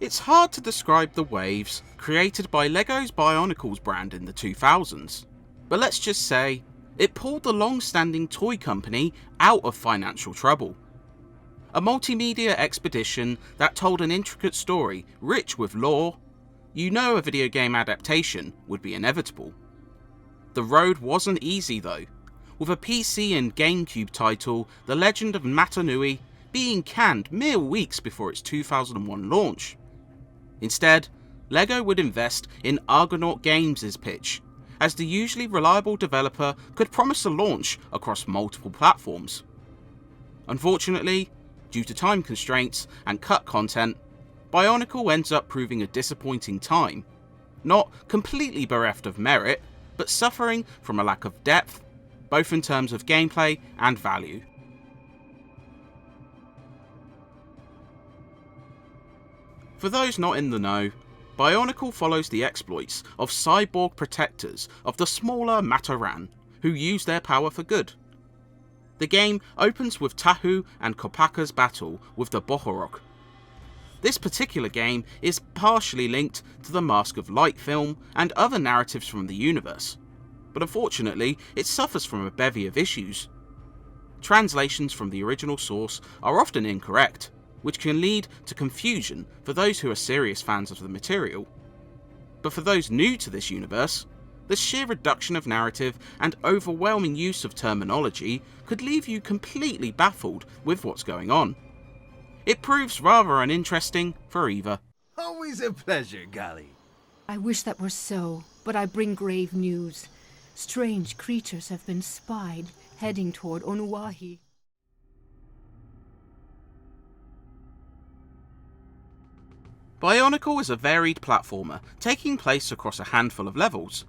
It's hard to describe the waves created by LEGO's Bionicles brand in the 2000s, but let's just say it pulled the long-standing toy company out of financial trouble. A multimedia expedition that told an intricate story rich with lore, you know a video game adaptation would be inevitable. The road wasn't easy though, with a PC and GameCube title, The Legend of Matanui, being canned mere weeks before its 2001 launch. Instead, LEGO would invest in Argonaut Games' pitch, as the usually reliable developer could promise a launch across multiple platforms. Unfortunately, due to time constraints and cut content, Bionicle ends up proving a disappointing time, not completely bereft of merit, but suffering from a lack of depth, both in terms of gameplay and value. For those not in the know, Bionicle follows the exploits of cyborg protectors of the smaller Mataran, who use their power for good. The game opens with Tahu and Kopaka's battle with the Bohorok. This particular game is partially linked to the Mask of Light film and other narratives from the universe, but unfortunately it suffers from a bevy of issues. Translations from the original source are often incorrect, which can lead to confusion for those who are serious fans of the material. But for those new to this universe, the sheer reduction of narrative and overwhelming use of terminology could leave you completely baffled with what's going on. It proves rather uninteresting for either. Always a pleasure, Golly. I wish that were so, but I bring grave news. Strange creatures have been spied, heading toward Onuahi. Bionicle is a varied platformer, taking place across a handful of levels.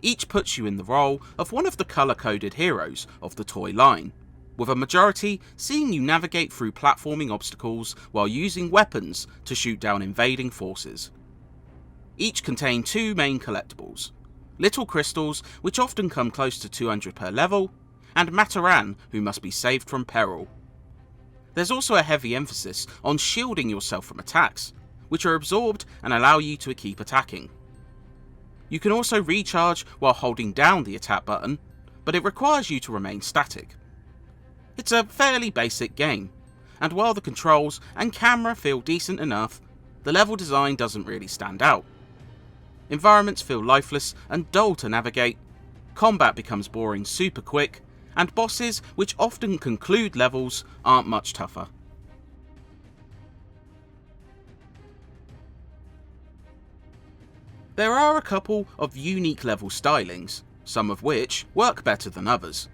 Each puts you in the role of one of the colour-coded heroes of the toy line, with a majority seeing you navigate through platforming obstacles while using weapons to shoot down invading forces. Each contain two main collectibles: little crystals, which often come close to 200 per level, and Mataran, who must be saved from peril. There's also a heavy emphasis on shielding yourself from attacks, which are absorbed and allow you to keep attacking. You can also recharge while holding down the attack button, but it requires you to remain static. It's a fairly basic game, and while the controls and camera feel decent enough, the level design doesn't really stand out. Environments feel lifeless and dull to navigate, combat becomes boring super quick, and bosses, which often conclude levels, aren't much tougher. There are a couple of unique level stylings, some of which work better than others.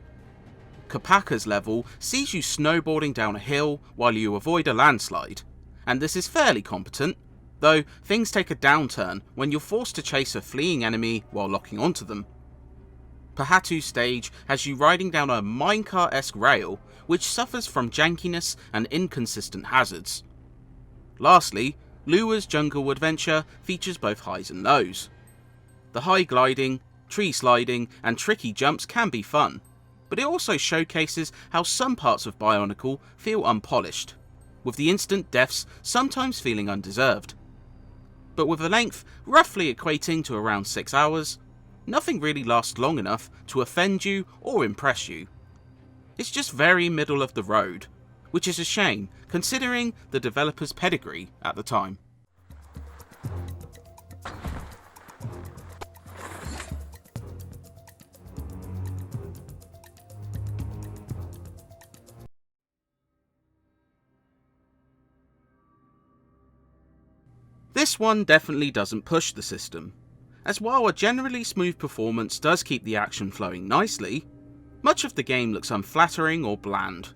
Kopaka's level sees you snowboarding down a hill while you avoid a landslide, and this is fairly competent, though things take a downturn when you're forced to chase a fleeing enemy while locking onto them. Pahatu's stage has you riding down a minecart-esque rail, which suffers from jankiness and inconsistent hazards. Lastly, Lua's jungle adventure features both highs and lows. The high gliding, tree sliding, and tricky jumps can be fun, but it also showcases how some parts of Bionicle feel unpolished, with the instant deaths sometimes feeling undeserved. But with a length roughly equating to around 6 hours, nothing really lasts long enough to offend you or impress you. It's just very middle of the road, which is a shame considering the developer's pedigree at the time. This one definitely doesn't push the system, as while a generally smooth performance does keep the action flowing nicely, much of the game looks unflattering or bland.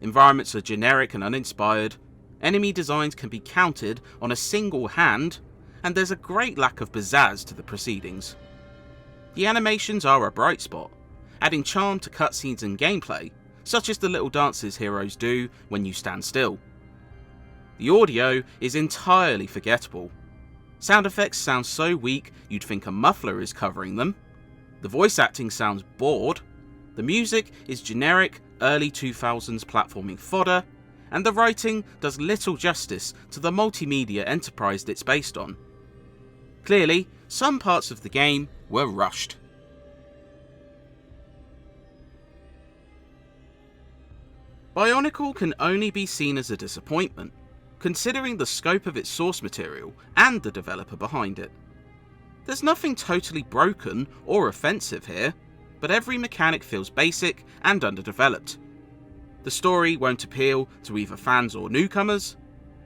Environments are generic and uninspired, enemy designs can be counted on a single hand, and there's a great lack of pizzazz to the proceedings. The animations are a bright spot, adding charm to cutscenes and gameplay, such as the little dances heroes do when you stand still. The audio is entirely forgettable. Sound effects sound so weak you'd think a muffler is covering them. The voice acting sounds bored. The music is generic early 2000s platforming fodder, and the writing does little justice to the multimedia enterprise it's based on. Clearly, some parts of the game were rushed. Bionicle can only be seen as a disappointment, considering the scope of its source material and the developer behind it. There's nothing totally broken or offensive here, but every mechanic feels basic and underdeveloped. The story won't appeal to either fans or newcomers,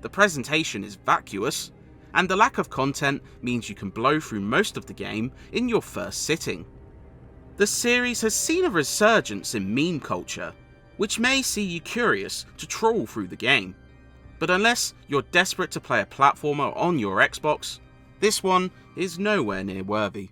the presentation is vacuous, and the lack of content means you can blow through most of the game in your first sitting. The series has seen a resurgence in meme culture, which may see you curious to trawl through the game. But unless you're desperate to play a platformer on your Xbox, this one is nowhere near worthy.